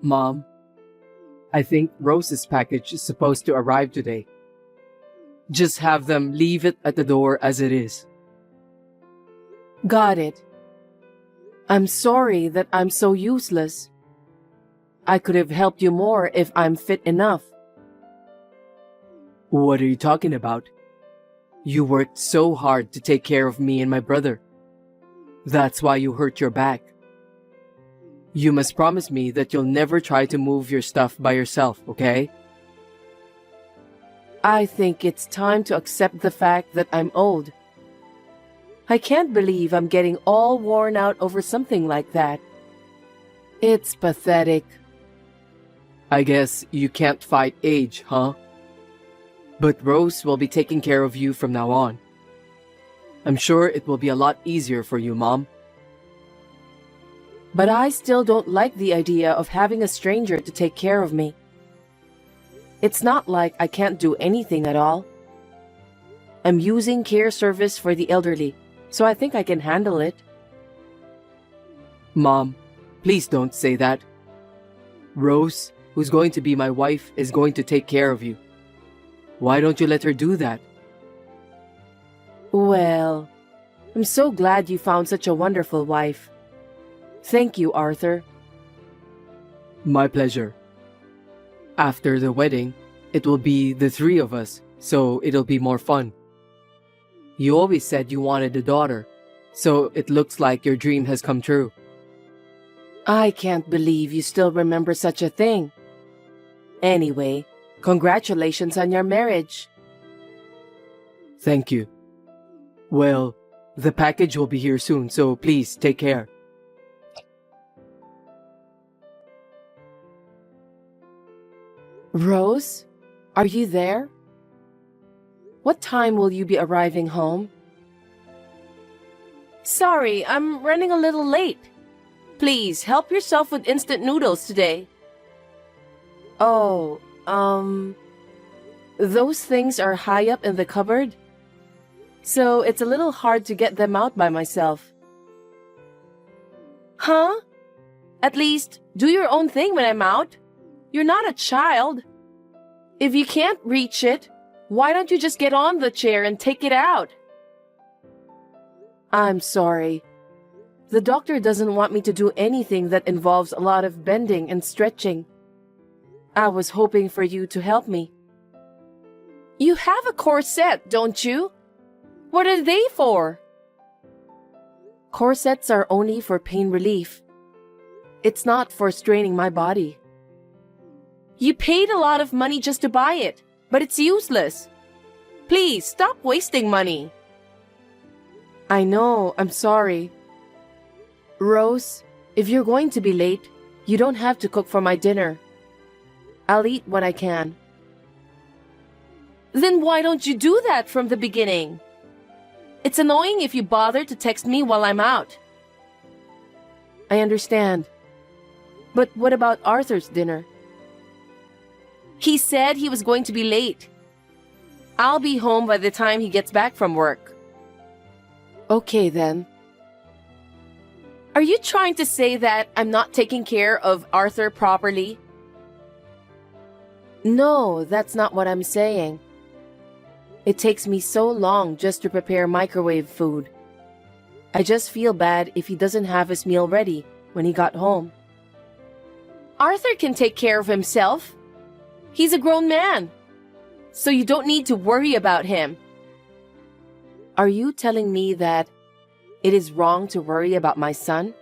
Mom, I think Rose's package is supposed to arrive today. Just have them leave it at the door as it is. Got it. I'm sorry that I'm so useless. I could have helped you more if I'm fit enough. What are you talking about? You worked so hard to take care of me and my brother. That's why you hurt your back. You must promise me that you'll never try to move your stuff by yourself, okay? I think it's time to accept the fact that I'm old. I can't believe I'm getting all worn out over something like that. It's pathetic. I guess you can't fight age, huh? But Rose will be taking care of you from now on. I'm sure it will be a lot easier for you, Mom. But I still don't like the idea of having a stranger to take care of me. It's not like I can't do anything at all. I'm using care service for the elderly, so I think I can handle it. Mom, please don't say that. Rose, who's going to be my wife, is going to take care of you. Why don't you let her do that? Well, I'm so glad you found such a wonderful wife. Thank you, Arthur. My pleasure. After the wedding, it will be the three of us, so it'll be more fun. You always said you wanted a daughter, so it looks like your dream has come true. I can't believe you still remember such a thing. Anyway, congratulations on your marriage. Thank you. Well, the package will be here soon, so please take care. Rose, are you there? What time will you be arriving home? Sorry, I'm running a little late. Please, help yourself with instant noodles today. Oh, those things are high up in the cupboard, so it's a little hard to get them out by myself. Huh? At least, do your own thing when I'm out. You're not a child. If you can't reach it, why don't you just get on the chair and take it out? I'm sorry. The doctor doesn't want me to do anything that involves a lot of bending and stretching. I was hoping for you to help me. You have a corset, don't you? What are they for? Corsets are only for pain relief. It's not for straining my body. You paid a lot of money just to buy it, but it's useless. Please, stop wasting money. I know, I'm sorry. Rose, if you're going to be late, you don't have to cook for my dinner. I'll eat what I can. Then why don't you do that from the beginning? It's annoying if you bother to text me while I'm out. I understand. But what about Arthur's dinner? He said he was going to be late. I'll be home by the time he gets back from work. Okay then. Are you trying to say that I'm not taking care of Arthur properly? No, that's not what I'm saying. It takes me so long just to prepare microwave food. I just feel bad if he doesn't have his meal ready when he got home. Arthur can take care of himself. He's a grown man, so you don't need to worry about him. Are you telling me that it is wrong to worry about my son?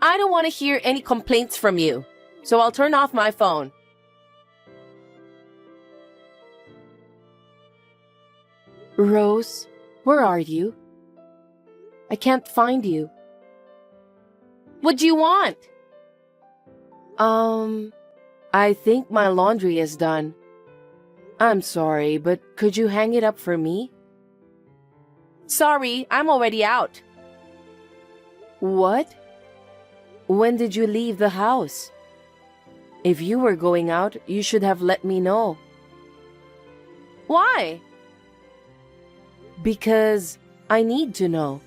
I don't want to hear any complaints from you, so I'll turn off my phone. Rose, where are you? I can't find you. What do you want? I think my laundry is done. I'm sorry, but could you hang it up for me? Sorry, I'm already out. What? When did you leave the house? If you were going out, you should have let me know. Why? Because I need to know.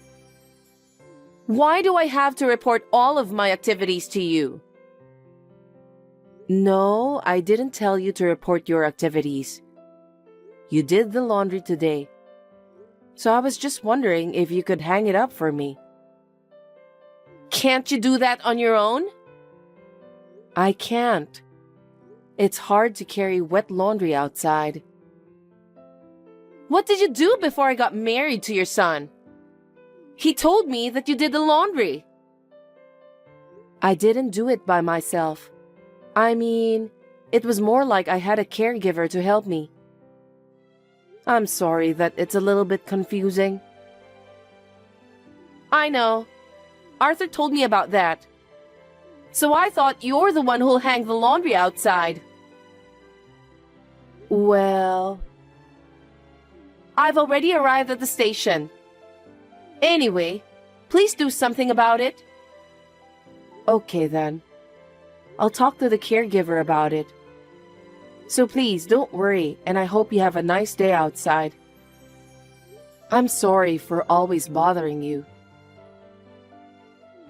Why do I have to report all of my activities to you? No, I didn't tell you to report your activities. You did the laundry today. So I was just wondering if you could hang it up for me. Can't you do that on your own? I can't. It's hard to carry wet laundry outside. What did you do before I got married to your son? He told me that you did the laundry. I didn't do it by myself. I mean, it was more like I had a caregiver to help me. I'm sorry that it's a little bit confusing. I know. Arthur told me about that. So I thought you're the one who'll hang the laundry outside. Well, I've already arrived at the station. Anyway, please do something about it. Okay then. I'll talk to the caregiver about it. So please don't worry, and I hope you have a nice day outside. I'm sorry for always bothering you.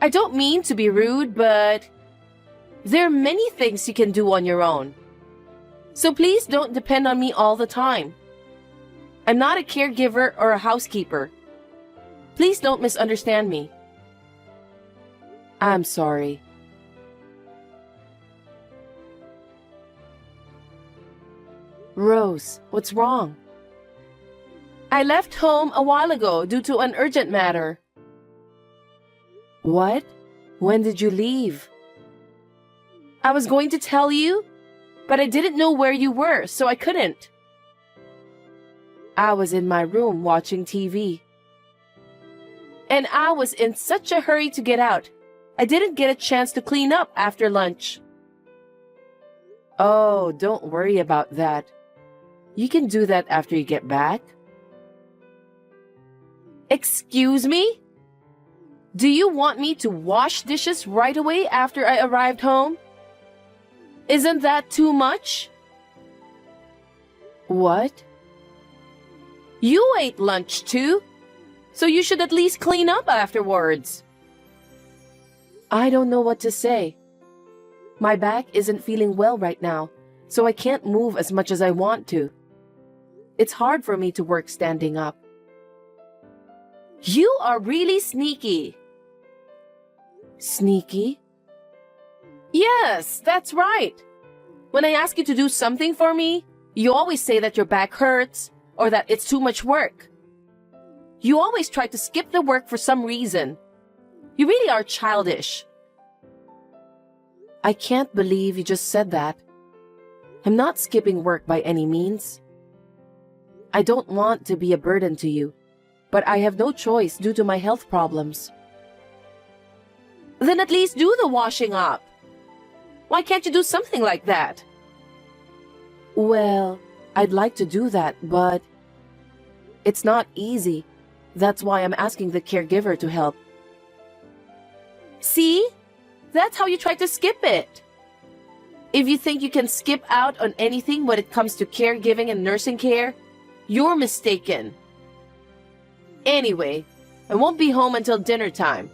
I don't mean to be rude, but there are many things you can do on your own. So please don't depend on me all the time. I'm not a caregiver or a housekeeper. Please don't misunderstand me. I'm sorry. Rose, what's wrong? I left home a while ago due to an urgent matter. What? When did you leave? I was going to tell you, but I didn't know where you were, so I couldn't. I was in my room watching TV. And I was in such a hurry to get out, I didn't get a chance to clean up after lunch. Oh, don't worry about that. You can do that after you get back. Excuse me? Do you want me to wash dishes right away after I arrived home? Isn't that too much? What? You ate lunch too, so you should at least clean up afterwards. I don't know what to say. My back isn't feeling well right now, so I can't move as much as I want to. It's hard for me to work standing up. You are really sneaky. Sneaky? Yes, that's right. When I ask you to do something for me, you always say that your back hurts or that it's too much work. You always try to skip the work for some reason. You really are childish. I can't believe you just said that. I'm not skipping work by any means. I don't want to be a burden to you, but I have no choice due to my health problems. Then at least do the washing up. Why can't you do something like that? Well, I'd like to do that, but it's not easy. That's why I'm asking the caregiver to help. See? That's how you try to skip it. If you think you can skip out on anything when it comes to caregiving and nursing care, you're mistaken. Anyway, I won't be home until dinner time.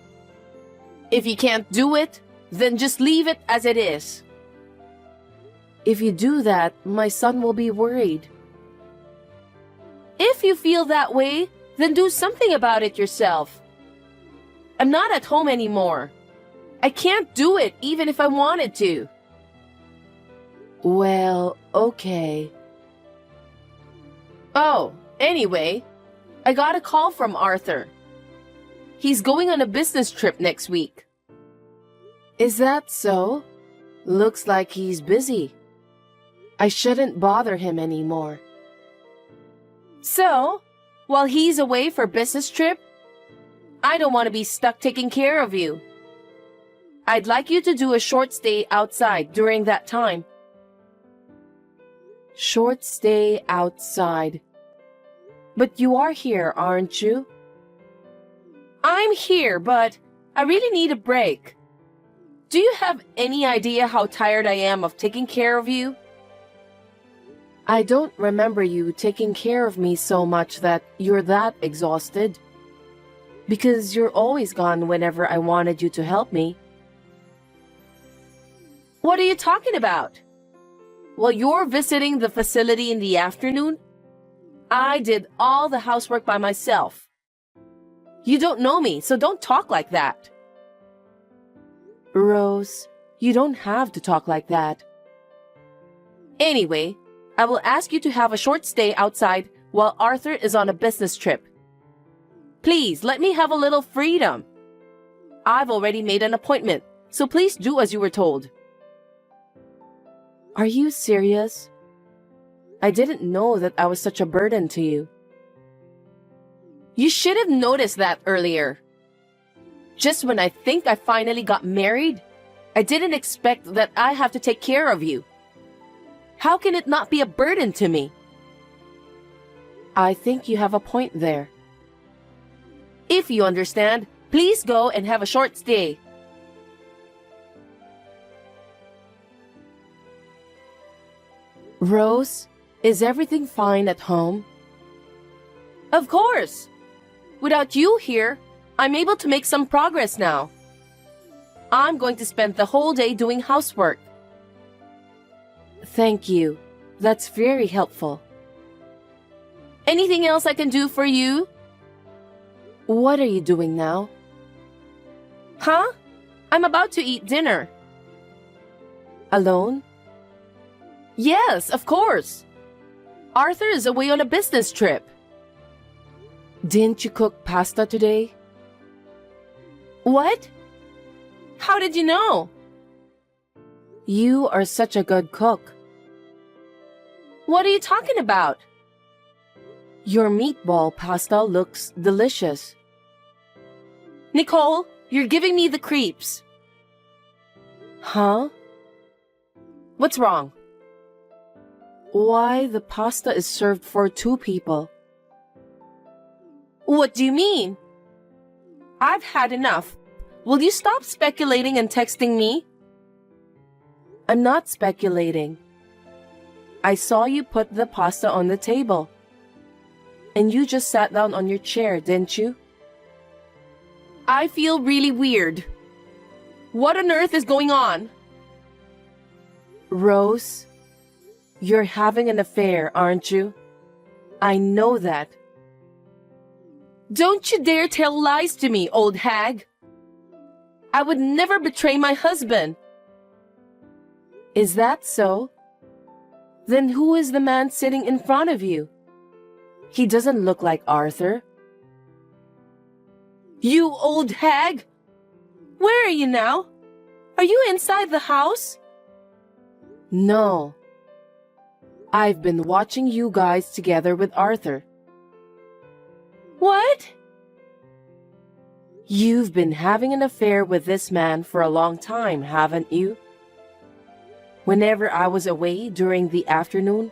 If you can't do it, then just leave it as it is. If you do that, my son will be worried. If you feel that way, then do something about it yourself. I'm not at home anymore. I can't do it even if I wanted to. Well, okay. Oh, anyway, I got a call from Arthur. He's going on a business trip next week. Is that so? Looks like he's busy. I shouldn't bother him anymore. So, while he's away for business trip, I don't want to be stuck taking care of you. I'd like you to do a short stay outside during that time. Short stay outside. But you are here, aren't you? I'm here, but I really need a break. Do you have any idea how tired I am of taking care of you? I don't remember you taking care of me so much that you're that exhausted. Because you're always gone whenever I wanted you to help me. What are you talking about? While you're visiting the facility in the afternoon, I did all the housework by myself. You don't know me, so don't talk like that. Rose, you don't have to talk like that. Anyway, I will ask you to have a short stay outside while Arthur is on a business trip. Please, let me have a little freedom. I've already made an appointment, so please do as you were told. Are you serious? I didn't know that I was such a burden to you. You should have noticed that earlier. Just when I think I finally got married, I didn't expect that I have to take care of you. How can it not be a burden to me? I think you have a point there. If you understand, please go and have a short stay. Rose, is everything fine at home? Of course. Without you here, I'm able to make some progress now. I'm going to spend the whole day doing housework. Thank you. That's very helpful. Anything else I can do for you? What are you doing now? Huh? I'm about to eat dinner. Alone? Yes, of course. Arthur is away on a business trip. Didn't you cook pasta today? What? How did you know? You are such a good cook. What are you talking about? Your meatball pasta looks delicious. Nicole, you're giving me the creeps. Huh? What's wrong? Why the pasta is served for 2 people? What do you mean? I've had enough. Will you stop speculating and texting me? I'm not speculating. I saw you put the pasta on the table. And you just sat down on your chair, didn't you? I feel really weird. What on earth is going on? Rose, you're having an affair, aren't you? I know that. Don't you dare tell lies to me, old hag. I would never betray my husband. Is that so? Then who is the man sitting in front of you? He doesn't look like Arthur. You old hag! Where are you now? Are you inside the house? No. I've been watching you guys together with Arthur. What? You've been having an affair with this man for a long time, haven't you? Whenever I was away during the afternoon,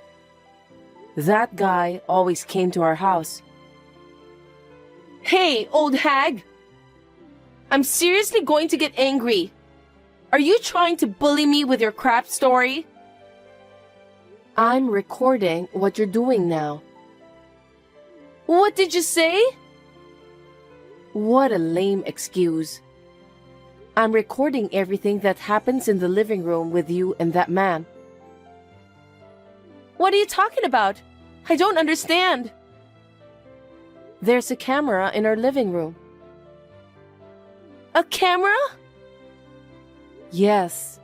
that guy always came to our house. Hey, old hag! I'm seriously going to get angry. Are you trying to bully me with your crap story? I'm recording what you're doing now. What did you say? What a lame excuse. I'm recording everything that happens in the living room with you and that man. What are you talking about? I don't understand. There's a camera in our living room. A camera? Yes.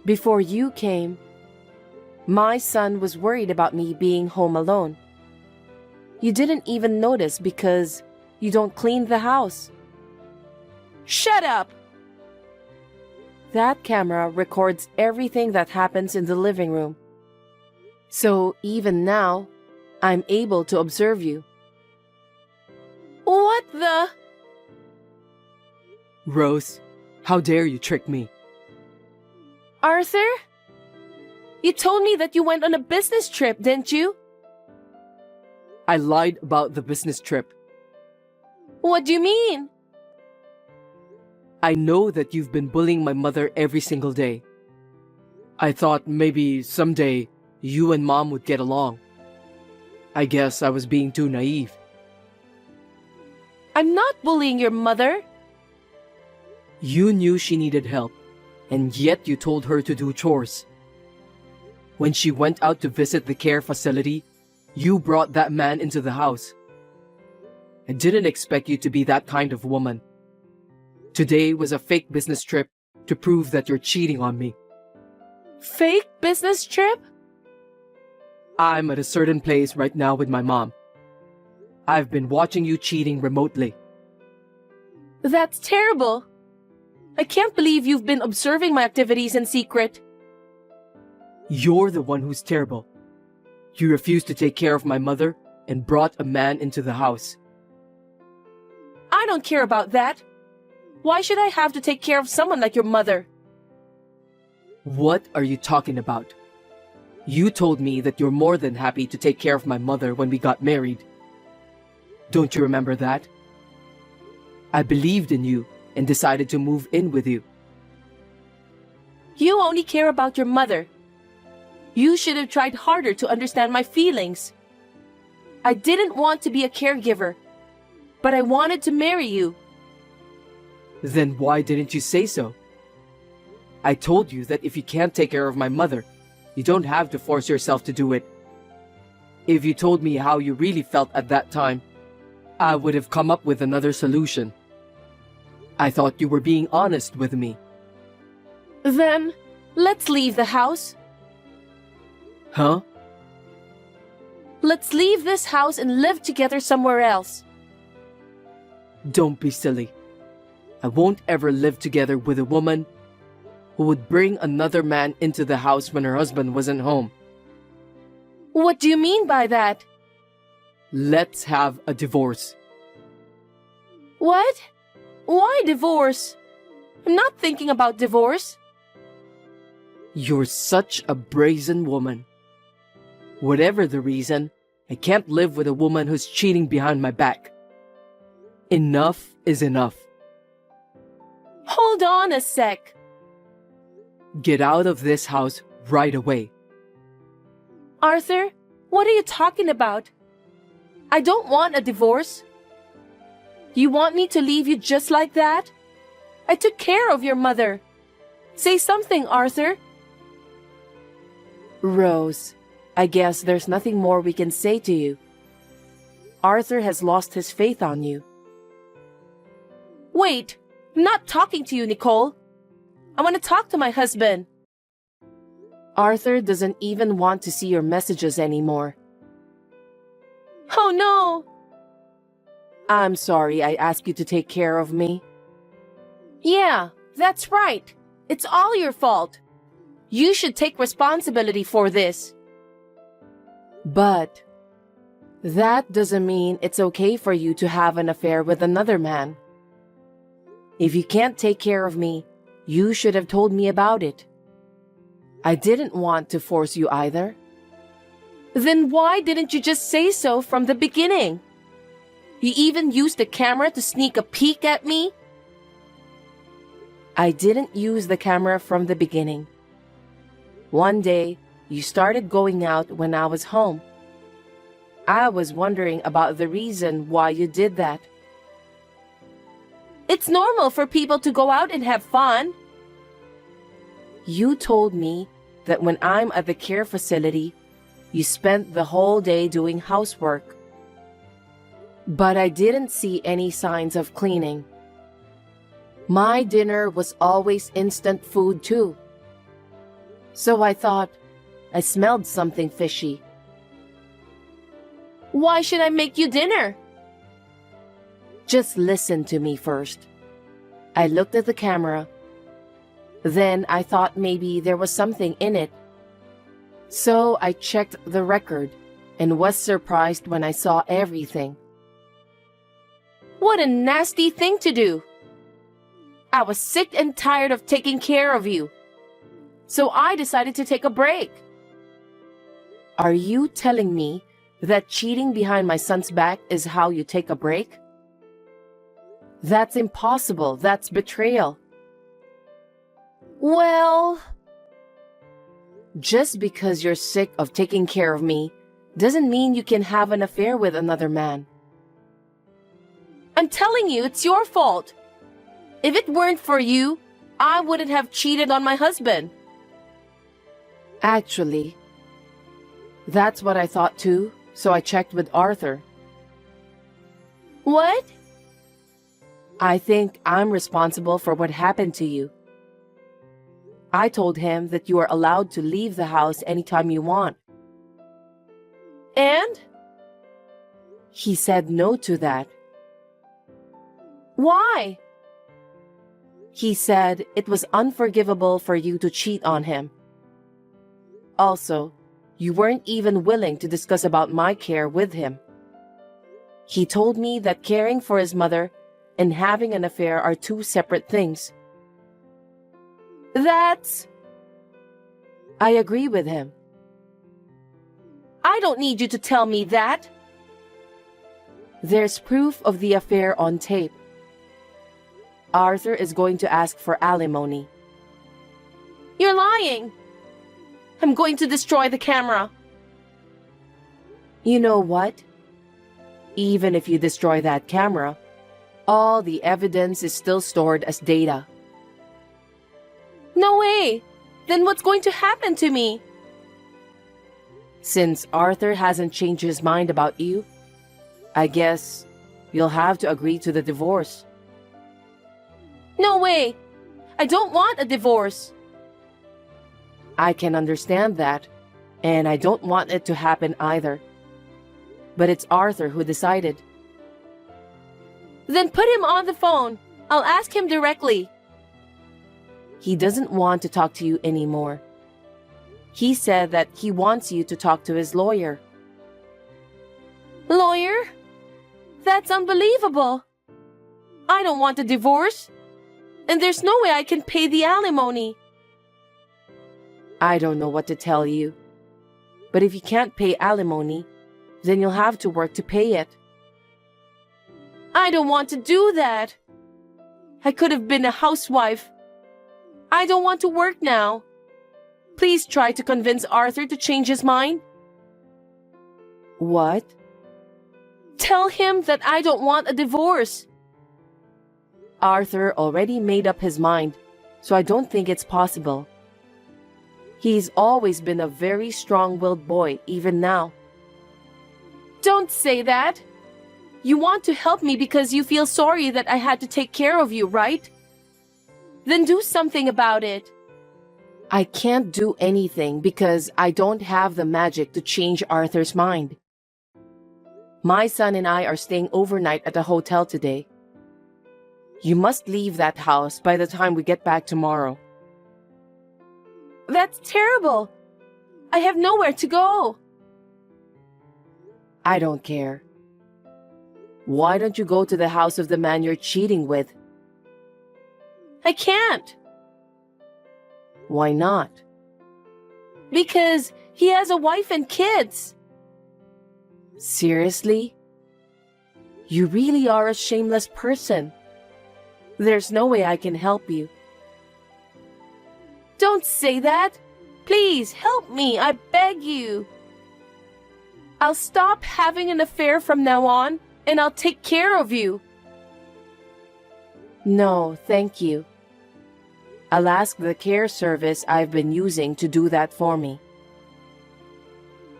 Before you came, my son was worried about me being home alone. You didn't even notice because you don't clean the house. Shut up! That camera records everything that happens in the living room. So even now, I'm able to observe you. What the? Rose, how dare you trick me? Arthur? You told me that you went on a business trip, didn't you? I lied about the business trip. What do you mean? I know that you've been bullying my mother every single day. I thought maybe someday you and Mom would get along. I guess I was being too naive. I'm not bullying your mother. You knew she needed help, and yet you told her to do chores. When she went out to visit the care facility, you brought that man into the house. I didn't expect you to be that kind of woman. Today was a fake business trip to prove that you're cheating on me. Fake business trip? I'm at a certain place right now with my mom. I've been watching you cheating remotely. That's terrible. I can't believe you've been observing my activities in secret. You're the one who's terrible. You refused to take care of my mother and brought a man into the house. I don't care about that. Why should I have to take care of someone like your mother? What are you talking about? You told me that you're more than happy to take care of my mother when we got married. Don't you remember that? I believed in you and decided to move in with you. You only care about your mother. You should have tried harder to understand my feelings. I didn't want to be a caregiver, but I wanted to marry you. Then why didn't you say so? I told you that if you can't take care of my mother, you don't have to force yourself to do it. If you told me how you really felt at that time, I would have come up with another solution. I thought you were being honest with me. Then, let's leave the house. Huh? Let's leave this house and live together somewhere else. Don't be silly. I won't ever live together with a woman who would bring another man into the house when her husband wasn't home. What do you mean by that? Let's have a divorce. What? Why divorce? I'm not thinking about divorce. You're such a brazen woman. Whatever the reason, I can't live with a woman who's cheating behind my back. Enough is enough. Hold on a sec. Get out of this house right away. Arthur, what are you talking about? I don't want a divorce. You want me to leave you just like that? I took care of your mother. Say something, Arthur. Rose, I guess there's nothing more we can say to you. Arthur has lost his faith on you. Wait, I'm not talking to you, Nicole. I want to talk to my husband. Arthur doesn't even want to see your messages anymore. Oh no! I'm sorry I asked you to take care of me. Yeah, that's right. It's all your fault. You should take responsibility for this. But that doesn't mean it's okay for you to have an affair with another man. If you can't take care of me, you should have told me about it. I didn't want to force you either. Then why didn't you just say so from the beginning? You even used the camera to sneak a peek at me? I didn't use the camera from the beginning. One day, you started going out when I was home. I was wondering about the reason why you did that. It's normal for people to go out and have fun. You told me that when I'm at the care facility, you spent the whole day doing housework. But I didn't see any signs of cleaning. My dinner was always instant food too. So I thought I smelled something fishy. Why should I make you dinner? Just listen to me first. I looked at the camera. Then I thought maybe there was something in it. So I checked the record and was surprised when I saw everything. What a nasty thing to do! I was sick and tired of taking care of you. So I decided to take a break. Are you telling me that cheating behind my son's back is how you take a break? That's impossible. That's betrayal. Well, just because you're sick of taking care of me doesn't mean you can have an affair with another man. I'm telling you, it's your fault. If it weren't for you, I wouldn't have cheated on my husband. Actually, that's what I thought too, so I checked with Arthur. What? I think I'm responsible for what happened to you. I told him that you are allowed to leave the house anytime you want. And? He said no to that. Why? He said it was unforgivable for you to cheat on him. Also, you weren't even willing to discuss about my care with him. He told me that caring for his mother and having an affair are two separate things. That's... I agree with him. I don't need you to tell me that. There's proof of the affair on tape. Arthur is going to ask for alimony. You're lying. I'm going to destroy the camera. You know what? Even if you destroy that camera, all the evidence is still stored as data. No way. Then what's going to happen to me? Since Arthur hasn't changed his mind about you, I guess you'll have to agree to the divorce. No way. I don't want a divorce. I can understand that, and I don't want it to happen either. But it's Arthur who decided. Then put him on the phone. I'll ask him directly. He doesn't want to talk to you anymore. He said that he wants you to talk to his lawyer. Lawyer? That's unbelievable. I don't want a divorce. And there's no way I can pay the alimony. I don't know what to tell you. But if you can't pay alimony, then you'll have to work to pay it. I don't want to do that. I could have been a housewife. I don't want to work now. Please try to convince Arthur to change his mind. What? Tell him that I don't want a divorce. Arthur already made up his mind, so I don't think it's possible. He's always been a very strong-willed boy, even now. Don't say that. You want to help me because you feel sorry that I had to take care of you, right? Then do something about it. I can't do anything because I don't have the magic to change Arthur's mind. My son and I are staying overnight at a hotel today. You must leave that house by the time we get back tomorrow. That's terrible. I have nowhere to go. I don't care. Why don't you go to the house of the man you're cheating with? I can't. Why not? Because he has a wife and kids. Seriously? You really are a shameless person. There's no way I can help you. Don't say that. Please help me, I beg you. I'll stop having an affair from now on, and I'll take care of you. No, thank you. I'll ask the care service I've been using to do that for me.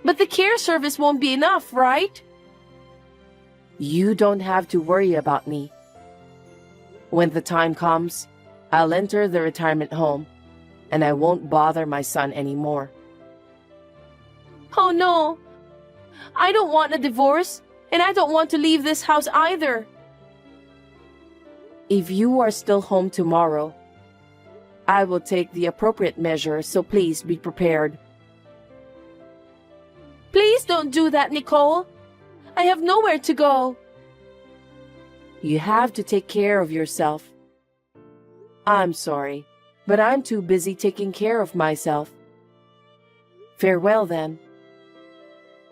But the care service won't be enough, right? You don't have to worry about me. When the time comes, I'll enter the retirement home, and I won't bother my son anymore. Oh no! I don't want a divorce, and I don't want to leave this house either. If you are still home tomorrow, I will take the appropriate measures, so please be prepared. Please don't do that, Nicole. I have nowhere to go. You have to take care of yourself. I'm sorry, but I'm too busy taking care of myself. Farewell then.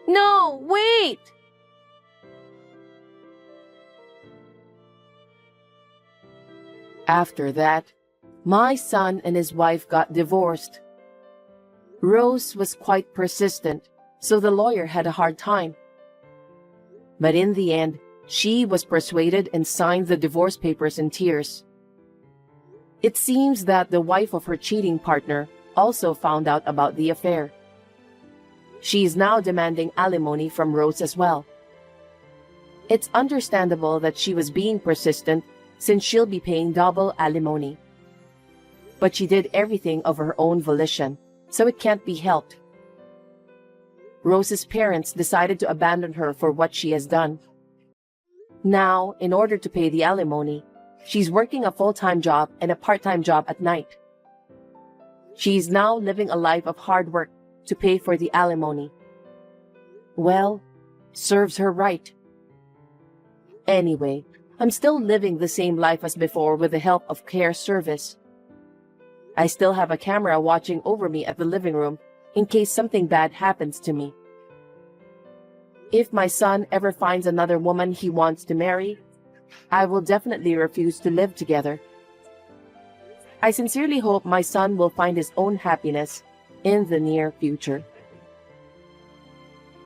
No, wait! After that, my son and his wife got divorced. Rose was quite persistent, so the lawyer had a hard time. But in the end, she was persuaded and signed the divorce papers in tears. It seems that the wife of her cheating partner also found out about the affair. She is now demanding alimony from Rose as well. It's understandable that she was being persistent since she'll be paying double alimony. But she did everything of her own volition, so it can't be helped. Rose's parents decided to abandon her for what she has done. Now, in order to pay the alimony, she's working a full-time job and a part-time job at night. She is now living a life of hard work to pay for the alimony. Well, serves her right. Anyway, I'm still living the same life as before with the help of care service. I still have a camera watching over me at the living room in case something bad happens to me. If my son ever finds another woman he wants to marry, I will definitely refuse to live together. I sincerely hope my son will find his own happiness in the near future.